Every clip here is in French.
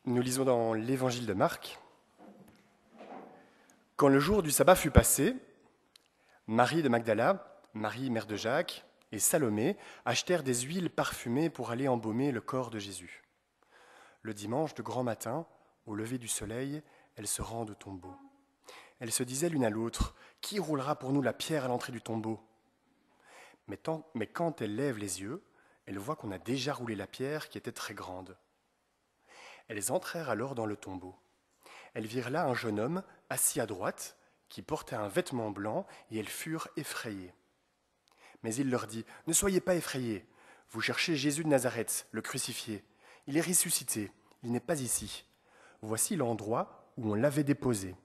Nous lisons dans l'Évangile de Marc. Quand le jour du sabbat fut passé, Marie de Magdala, Marie mère de Jacques et Salomé achetèrent des huiles parfumées pour aller embaumer le corps de Jésus. Le dimanche de grand matin, au lever du soleil, elles se rendent au tombeau. Elles se disaient l'une à l'autre, « Qui roulera pour nous la pierre à l'entrée du tombeau ?» Mais quand elles lèvent les yeux, elles voient qu'on a déjà roulé la pierre qui était très grande. Elles entrèrent alors dans le tombeau. Elles virent là un jeune homme assis à droite, qui portait un vêtement blanc, et elles furent effrayées. Mais il leur dit, « Ne soyez pas effrayés, vous cherchez Jésus de Nazareth, le crucifié. Il est ressuscité, il n'est pas ici. Voici l'endroit où on l'avait déposé.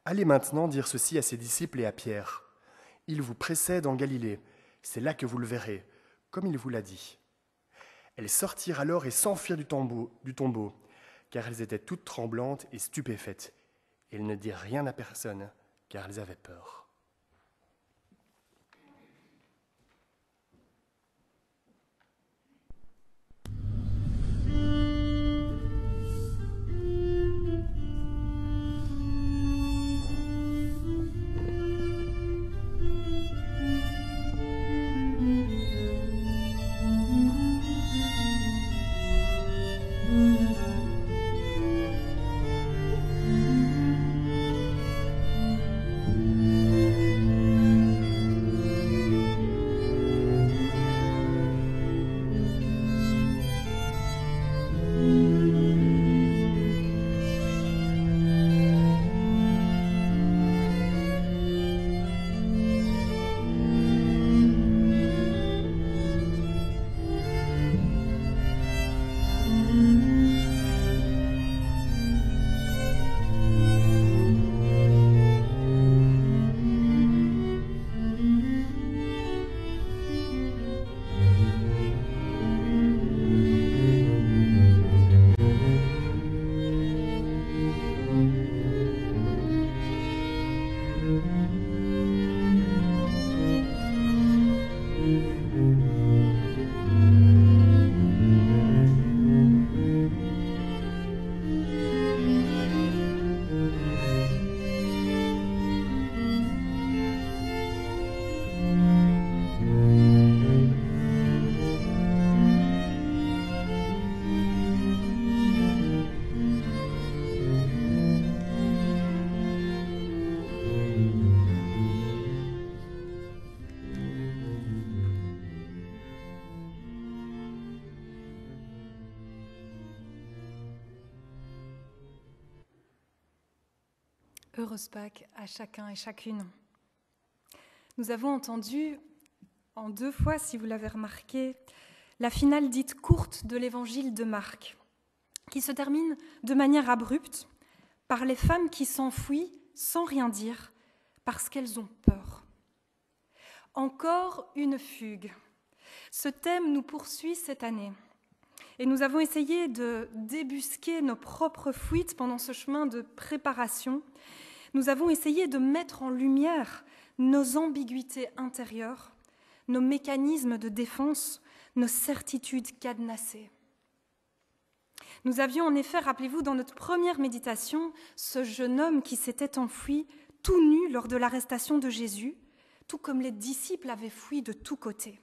Allez maintenant dire ceci à ses disciples et à Pierre. Il vous précède en Galilée, c'est là que vous le verrez, comme il vous l'a dit. » Elles sortirent alors et s'enfuirent du tombeau, car elles étaient toutes tremblantes et stupéfaites. Et elles ne dirent rien à personne, car elles avaient peur. Heureuse Pâques à chacun et chacune. Nous avons entendu en 2 fois, si vous l'avez remarqué, la finale dite courte de l'évangile de Marc, qui se termine de manière abrupte par les femmes qui s'enfuient sans rien dire parce qu'elles ont peur. Encore une fugue. Ce thème nous poursuit cette année. Et nous avons essayé de débusquer nos propres fuites pendant ce chemin de préparation. Nous avons essayé de mettre en lumière nos ambiguïtés intérieures, nos mécanismes de défense, nos certitudes cadenassées. Nous avions en effet, rappelez-vous, dans notre première méditation, ce jeune homme qui s'était enfui tout nu lors de l'arrestation de Jésus, tout comme les disciples avaient fui de tous côtés.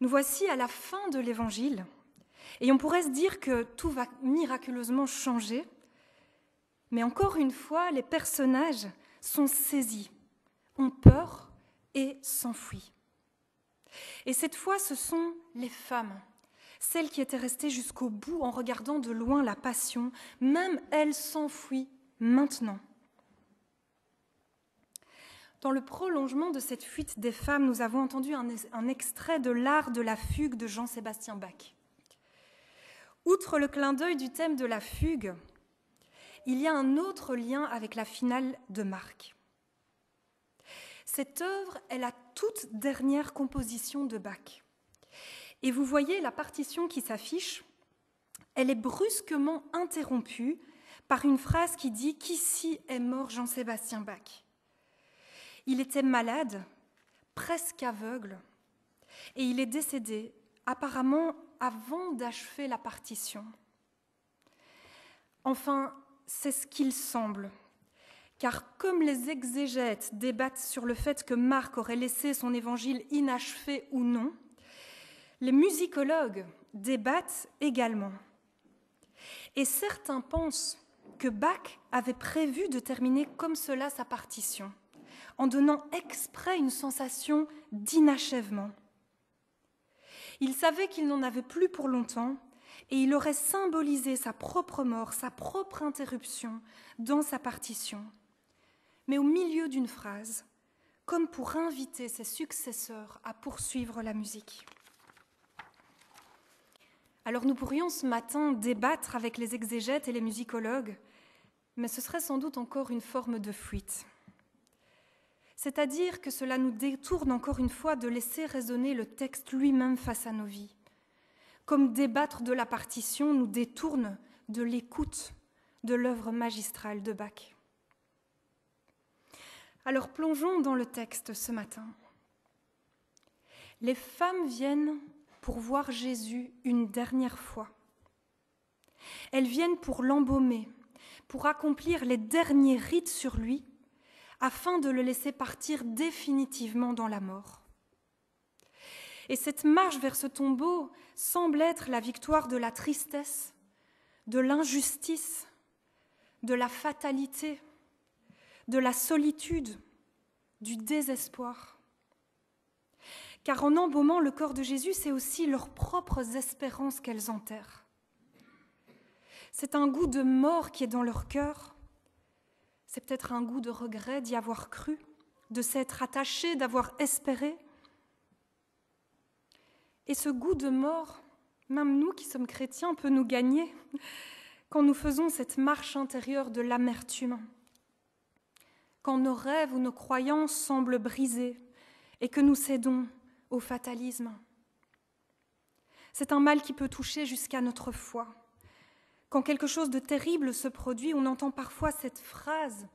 Nous voici à la fin de l'Évangile, et on pourrait se dire que tout va miraculeusement changer, mais encore une fois, les personnages sont saisis, ont peur et s'enfuient. Et cette fois, ce sont les femmes, celles qui étaient restées jusqu'au bout en regardant de loin la passion, même elles s'enfuient maintenant. Dans le prolongement de cette fuite des femmes, nous avons entendu un extrait de l'art de la fugue de Jean-Sébastien Bach. Outre le clin d'œil du thème de la fugue, il y a un autre lien avec la finale de Marc. Cette œuvre est la toute dernière composition de Bach. Et vous voyez la partition qui s'affiche, elle est brusquement interrompue par une phrase qui dit « Qu'ici est mort Jean-Sébastien Bach ». Il était malade, presque aveugle, et il est décédé apparemment avant d'achever la partition. Enfin, c'est ce qu'il semble. Car comme les exégètes débattent sur le fait que Marc aurait laissé son évangile inachevé ou non, les musicologues débattent également. Et certains pensent que Bach avait prévu de terminer comme cela sa partition, en donnant exprès une sensation d'inachèvement. Il savait qu'il n'en avait plus pour longtemps et il aurait symbolisé sa propre mort, sa propre interruption dans sa partition. Mais au milieu d'une phrase, comme pour inviter ses successeurs à poursuivre la musique. Alors nous pourrions ce matin débattre avec les exégètes et les musicologues, mais ce serait sans doute encore une forme de fuite. C'est-à-dire que cela nous détourne encore une fois de laisser résonner le texte lui-même face à nos vies. Comme débattre de la partition nous détourne de l'écoute de l'œuvre magistrale de Bach. Alors plongeons dans le texte ce matin. Les femmes viennent pour voir Jésus une dernière fois. Elles viennent pour l'embaumer, pour accomplir les derniers rites sur lui, afin de le laisser partir définitivement dans la mort. Et cette marche vers ce tombeau semble être la victoire de la tristesse, de l'injustice, de la fatalité, de la solitude, du désespoir. Car en embaumant le corps de Jésus, c'est aussi leurs propres espérances qu'elles enterrent. C'est un goût de mort qui est dans leur cœur. C'est peut-être un goût de regret d'y avoir cru, de s'être attaché, d'avoir espéré. Et ce goût de mort, même nous qui sommes chrétiens, peut nous gagner quand nous faisons cette marche intérieure de l'amertume. Quand nos rêves ou nos croyances semblent brisés et que nous cédons au fatalisme. C'est un mal qui peut toucher jusqu'à notre foi. Quand quelque chose de terrible se produit, on entend parfois cette phrase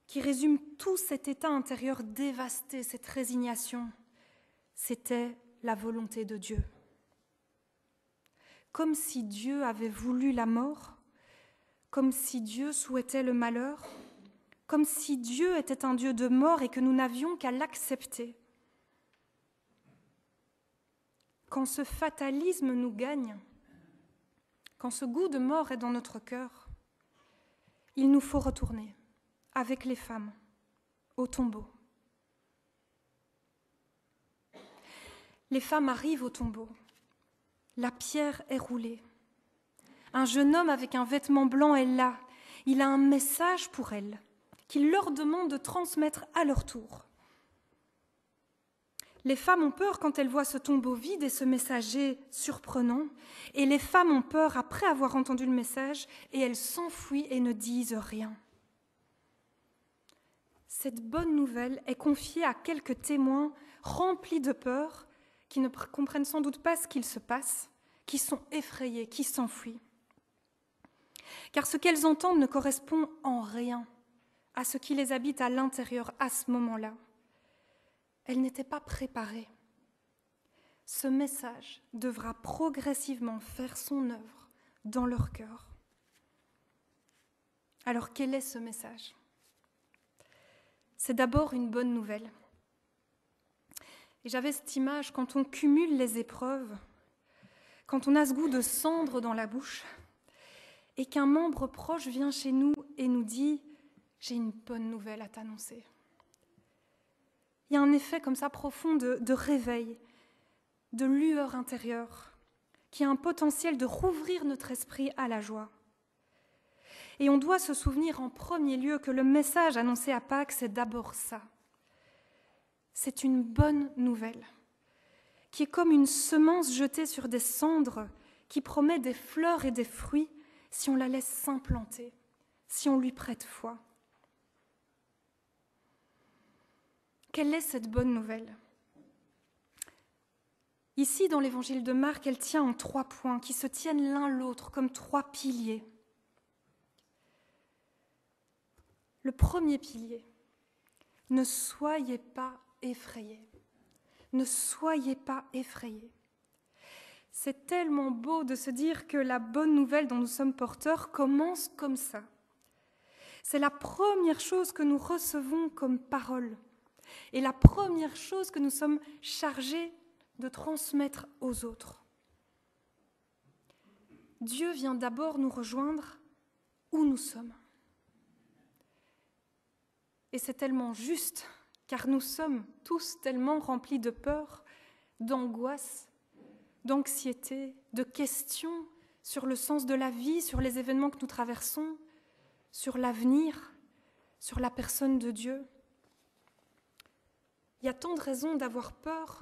qui résume tout cet état intérieur dévasté, cette résignation. C'était la volonté de Dieu. Comme si Dieu avait voulu la mort, comme si Dieu souhaitait le malheur, comme si Dieu était un Dieu de mort et que nous n'avions qu'à l'accepter. Quand ce fatalisme nous gagne, quand ce goût de mort est dans notre cœur, il nous faut retourner, avec les femmes, au tombeau. Les femmes arrivent au tombeau. La pierre est roulée. Un jeune homme avec un vêtement blanc est là. Il a un message pour elles, qu'il leur demande de transmettre à leur tour. Les femmes ont peur quand elles voient ce tombeau vide et ce messager surprenant, et les femmes ont peur après avoir entendu le message, et elles s'enfuient et ne disent rien. Cette bonne nouvelle est confiée à quelques témoins remplis de peur, qui ne comprennent sans doute pas ce qu'il se passe, qui sont effrayés, qui s'enfuient. Car ce qu'elles entendent ne correspond en rien à ce qui les habite à l'intérieur à ce moment-là. Elles n'étaient pas préparées. Ce message devra progressivement faire son œuvre dans leur cœur. Alors quel est ce message ? C'est d'abord une bonne nouvelle. Et j'avais cette image, quand on cumule les épreuves, quand on a ce goût de cendre dans la bouche, et qu'un membre proche vient chez nous et nous dit « J'ai une bonne nouvelle à t'annoncer ». Il y a un effet comme ça profond de réveil, de lueur intérieure, qui a un potentiel de rouvrir notre esprit à la joie. Et on doit se souvenir en premier lieu que le message annoncé à Pâques, c'est d'abord ça. C'est une bonne nouvelle, qui est comme une semence jetée sur des cendres, qui promet des fleurs et des fruits si on la laisse s'implanter, si on lui prête foi. Quelle est cette bonne nouvelle ? Ici, dans l'évangile de Marc, elle tient en 3 points qui se tiennent l'un l'autre comme 3 piliers. Le premier pilier, ne soyez pas effrayés. Ne soyez pas effrayés. C'est tellement beau de se dire que la bonne nouvelle dont nous sommes porteurs commence comme ça. C'est la première chose que nous recevons comme parole et la première chose que nous sommes chargés de transmettre aux autres. Dieu vient d'abord nous rejoindre où nous sommes. Et c'est tellement juste, car nous sommes tous tellement remplis de peur, d'angoisse, d'anxiété, de questions sur le sens de la vie, sur les événements que nous traversons, sur l'avenir, sur la personne de Dieu. Il y a tant de raisons d'avoir peur,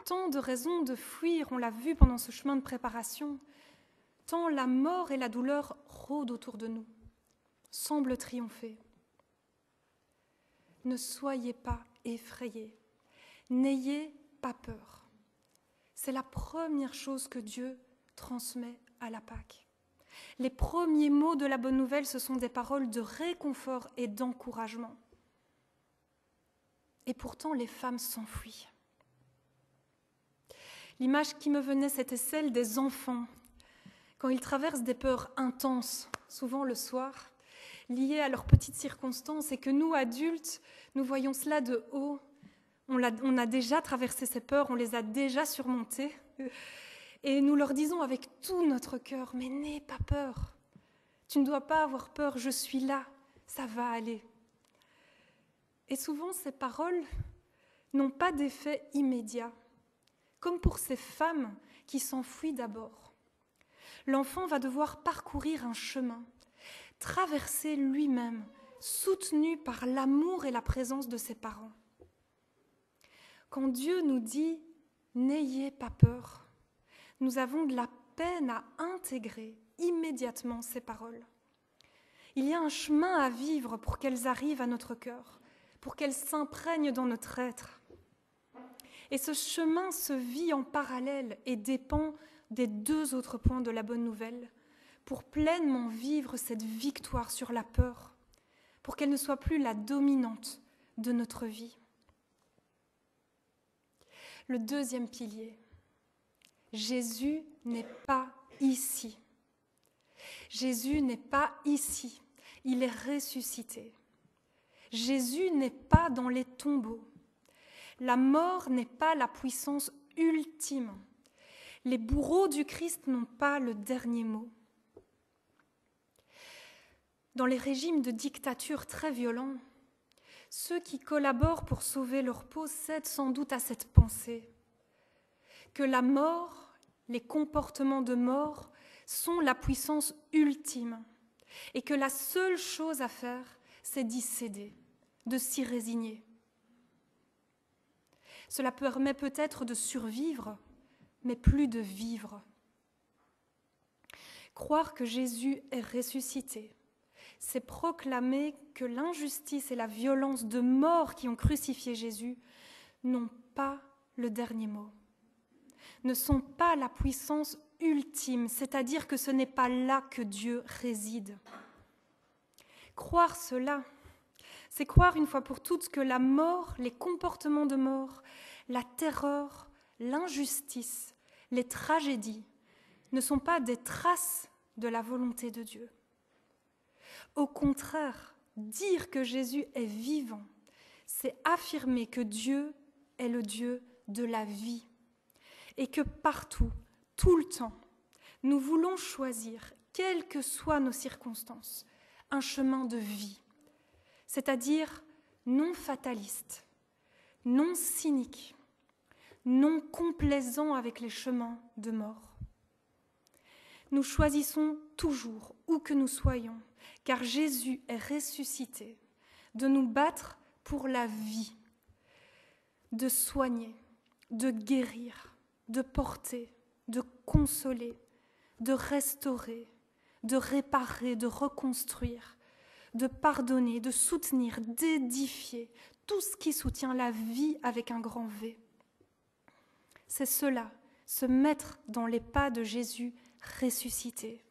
tant de raisons de fuir, on l'a vu pendant ce chemin de préparation, tant la mort et la douleur rôdent autour de nous, semblent triompher. Ne soyez pas effrayés, n'ayez pas peur. C'est la première chose que Dieu transmet à la Pâque. Les premiers mots de la bonne nouvelle, ce sont des paroles de réconfort et d'encouragement. Et pourtant, les femmes s'enfuient. L'image qui me venait, c'était celle des enfants. Quand ils traversent des peurs intenses, souvent le soir, liées à leurs petites circonstances, et que nous, adultes, nous voyons cela de haut. On a déjà traversé ces peurs, on les a déjà surmontées. Et nous leur disons avec tout notre cœur, mais n'aie pas peur. Tu ne dois pas avoir peur, je suis là, ça va aller. Et souvent, ces paroles n'ont pas d'effet immédiat, comme pour ces femmes qui s'enfuient d'abord. L'enfant va devoir parcourir un chemin, traverser lui-même, soutenu par l'amour et la présence de ses parents. Quand Dieu nous dit « n'ayez pas peur », nous avons de la peine à intégrer immédiatement ces paroles. Il y a un chemin à vivre pour qu'elles arrivent à notre cœur, pour qu'elles s'imprègnent dans notre être. Et ce chemin se vit en parallèle et dépend des deux autres points de la bonne nouvelle, pour pleinement vivre cette victoire sur la peur, pour qu'elle ne soit plus la dominante de notre vie. Le deuxième pilier, Jésus n'est pas ici. Jésus n'est pas ici, il est ressuscité. Jésus n'est pas dans les tombeaux. La mort n'est pas la puissance ultime. Les bourreaux du Christ n'ont pas le dernier mot. Dans les régimes de dictature très violents, ceux qui collaborent pour sauver leur peau cèdent sans doute à cette pensée que la mort, les comportements de mort sont la puissance ultime et que la seule chose à faire, c'est d'y céder, de s'y résigner. Cela permet peut-être de survivre, mais plus de vivre. Croire que Jésus est ressuscité, c'est proclamer que l'injustice et la violence de mort qui ont crucifié Jésus n'ont pas le dernier mot, ne sont pas la puissance ultime, c'est-à-dire que ce n'est pas là que Dieu réside. Croire cela, c'est croire une fois pour toutes que la mort, les comportements de mort, la terreur, l'injustice, les tragédies ne sont pas des traces de la volonté de Dieu. Au contraire, dire que Jésus est vivant, c'est affirmer que Dieu est le Dieu de la vie et que partout, tout le temps, nous voulons choisir, quelles que soient nos circonstances, un chemin de vie, c'est-à-dire non fataliste, non cynique, non complaisant avec les chemins de mort. Nous choisissons toujours, où que nous soyons, car Jésus est ressuscité, de nous battre pour la vie, de soigner, de guérir, de porter, de consoler, de restaurer, de réparer, de reconstruire, de pardonner, de soutenir, d'édifier, tout ce qui soutient la vie avec un grand V. C'est cela, se mettre dans les pas de Jésus ressuscité.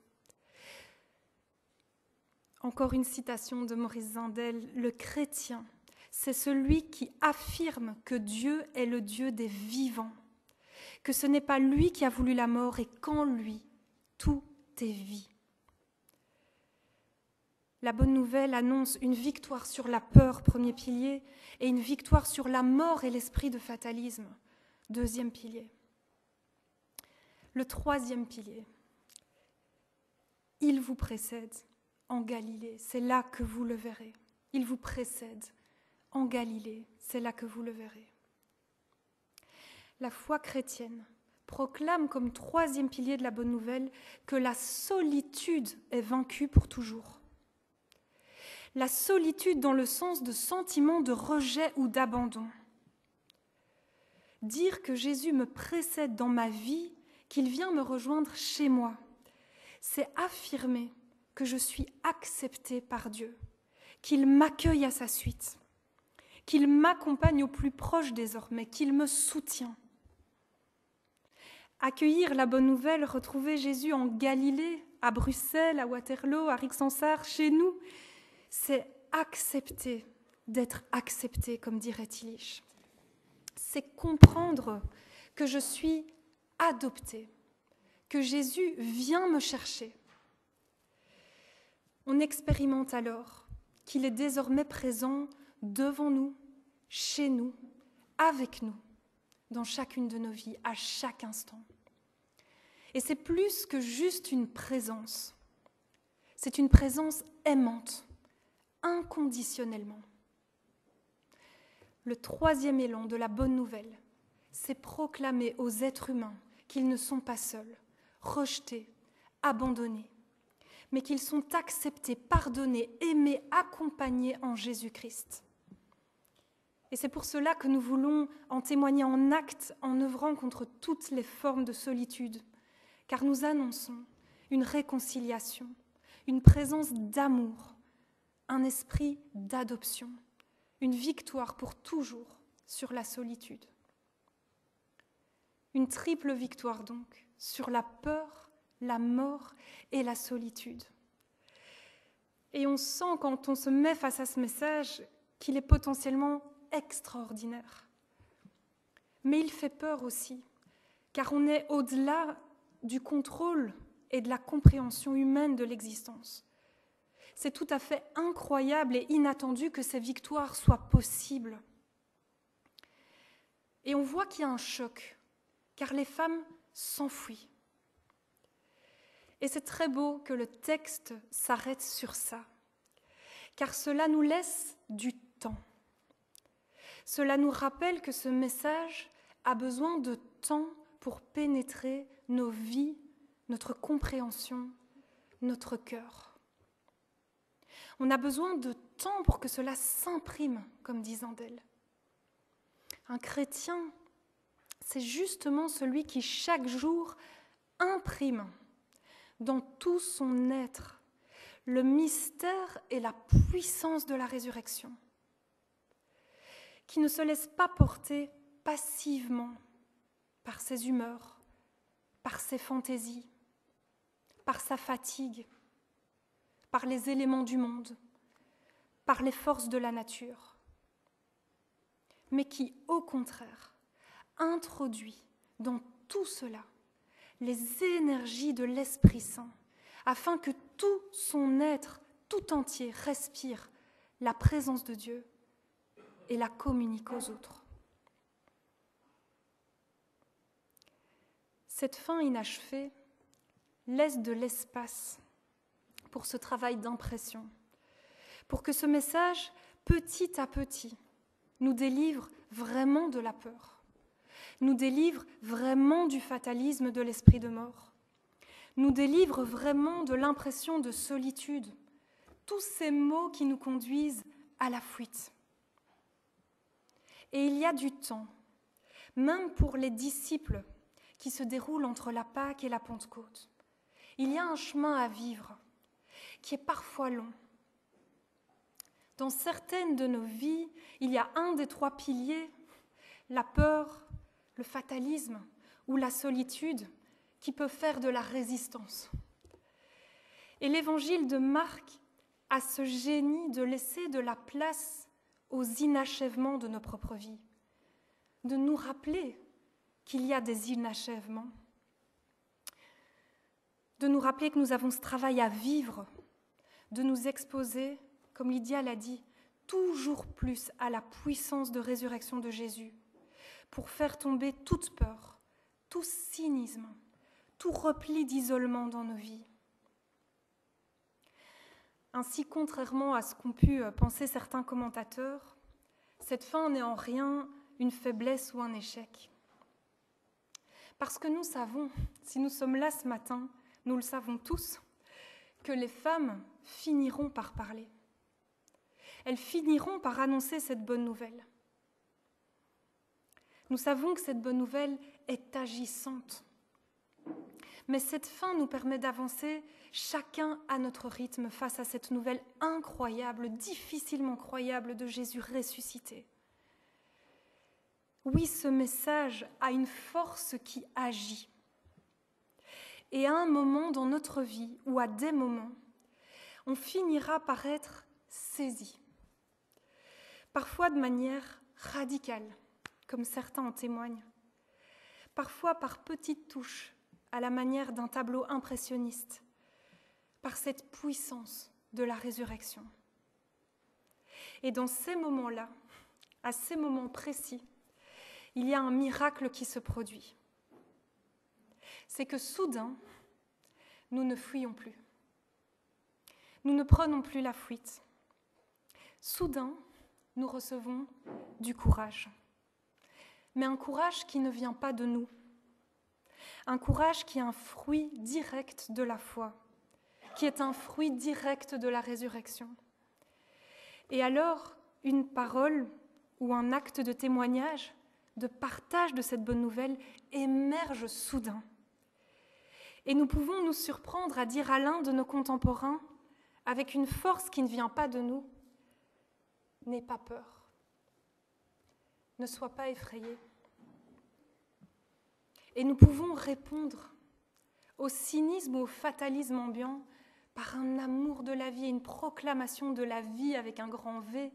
Encore une citation de Maurice Zindel, le chrétien, c'est celui qui affirme que Dieu est le Dieu des vivants, que ce n'est pas lui qui a voulu la mort et qu'en lui, tout est vie. La bonne nouvelle annonce une victoire sur la peur, premier pilier, et une victoire sur la mort et l'esprit de fatalisme, deuxième pilier. Le troisième pilier, il vous précède en Galilée, c'est là que vous le verrez. Il vous précède en Galilée, c'est là que vous le verrez. La foi chrétienne proclame comme troisième pilier de la bonne nouvelle que la solitude est vaincue pour toujours. La solitude dans le sens de sentiment de rejet ou d'abandon. Dire que Jésus me précède dans ma vie, qu'il vient me rejoindre chez moi, c'est affirmer que je suis acceptée par Dieu, qu'il m'accueille à sa suite, qu'il m'accompagne au plus proche désormais, qu'il me soutient. Accueillir la bonne nouvelle, retrouver Jésus en Galilée, à Bruxelles, à Waterloo, à Rixensart, chez nous, c'est accepter d'être accepté, comme dirait Tillich. C'est comprendre que je suis adoptée, que Jésus vient me chercher. On expérimente alors qu'il est désormais présent devant nous, chez nous, avec nous, dans chacune de nos vies, à chaque instant. Et c'est plus que juste une présence. C'est une présence aimante, inconditionnellement. Le troisième élan de la bonne nouvelle, c'est proclamer aux êtres humains qu'ils ne sont pas seuls, rejetés, abandonnés, mais qu'ils sont acceptés, pardonnés, aimés, accompagnés en Jésus-Christ. Et c'est pour cela que nous voulons en témoigner en actes, en œuvrant contre toutes les formes de solitude, car nous annonçons une réconciliation, une présence d'amour, un esprit d'adoption, une victoire pour toujours sur la solitude. Une triple victoire donc sur la peur, la mort et la solitude. Et on sent quand on se met face à ce message qu'il est potentiellement extraordinaire. Mais il fait peur aussi, car on est au-delà du contrôle et de la compréhension humaine de l'existence. C'est tout à fait incroyable et inattendu que ces victoires soient possibles. Et on voit qu'il y a un choc, car les femmes s'enfuient. Et c'est très beau que le texte s'arrête sur ça, car cela nous laisse du temps. Cela nous rappelle que ce message a besoin de temps pour pénétrer nos vies, notre compréhension, notre cœur. On a besoin de temps pour que cela s'imprime, comme dit Zandel. Un chrétien, c'est justement celui qui chaque jour imprime dans tout son être le mystère et la puissance de la résurrection, qui ne se laisse pas porter passivement par ses humeurs, par ses fantaisies, par sa fatigue, par les éléments du monde, par les forces de la nature, mais qui, au contraire, introduit dans tout cela les énergies de l'Esprit Saint, afin que tout son être, tout entier, respire la présence de Dieu et la communique aux autres. Cette fin inachevée laisse de l'espace pour ce travail d'impression, pour que ce message, petit à petit, nous délivre vraiment de la peur, nous délivre vraiment du fatalisme de l'esprit de mort, nous délivre vraiment de l'impression de solitude, tous ces mots qui nous conduisent à la fuite. Et il y a du temps, même pour les disciples qui se déroulent entre la Pâque et la Pentecôte. Il y a un chemin à vivre qui est parfois long. Dans certaines de nos vies, il y a un des trois piliers, la peur, le fatalisme ou la solitude, qui peut faire de la résistance. Et l'évangile de Marc a ce génie de laisser de la place aux inachèvements de nos propres vies, de nous rappeler qu'il y a des inachèvements, de nous rappeler que nous avons ce travail à vivre, de nous exposer, comme Lydia l'a dit, toujours plus à la puissance de résurrection de Jésus, pour faire tomber toute peur, tout cynisme, tout repli d'isolement dans nos vies. Ainsi, contrairement à ce qu'ont pu penser certains commentateurs, cette fin n'est en rien une faiblesse ou un échec. Parce que nous savons, si nous sommes là ce matin, nous le savons tous, que les femmes finiront par parler. Elles finiront par annoncer cette bonne nouvelle. Nous savons que cette bonne nouvelle est agissante. Mais cette fin nous permet d'avancer chacun à notre rythme face à cette nouvelle incroyable, difficilement croyable de Jésus ressuscité. Oui, ce message a une force qui agit. Et à un moment dans notre vie, ou à des moments, on finira par être saisi. Parfois de manière radicale, comme certains en témoignent. Parfois par petites touches, à la manière d'un tableau impressionniste, par cette puissance de la résurrection. Et dans ces moments-là, à ces moments précis, il y a un miracle qui se produit. C'est que soudain, nous ne fuyons plus. Nous ne prenons plus la fuite. Soudain, nous recevons du courage. Mais un courage qui ne vient pas de nous. Un courage qui est un fruit direct de la foi, qui est un fruit direct de la résurrection. Et alors, une parole ou un acte de témoignage, de partage de cette bonne nouvelle émerge soudain. Et nous pouvons nous surprendre à dire à l'un de nos contemporains, avec une force qui ne vient pas de nous, « N'aie pas peur, ne sois pas effrayé ». Et nous pouvons répondre au cynisme ou au fatalisme ambiant par un amour de la vie et une proclamation de la vie avec un grand V,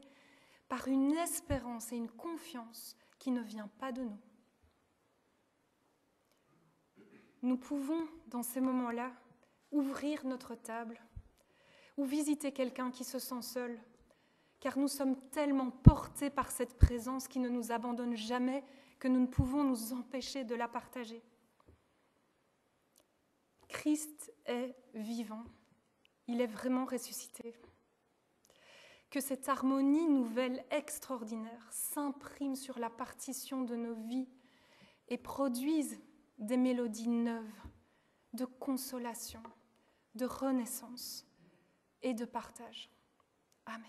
par une espérance et une confiance qui ne vient pas de nous. Nous pouvons, dans ces moments-là, ouvrir notre table ou visiter quelqu'un qui se sent seul, car nous sommes tellement portés par cette présence qui ne nous abandonne jamais que nous ne pouvons nous empêcher de la partager. Christ est vivant, il est vraiment ressuscité. Que cette harmonie nouvelle extraordinaire s'imprime sur la partition de nos vies et produise des mélodies neuves, de consolation, de renaissance et de partage. Amen.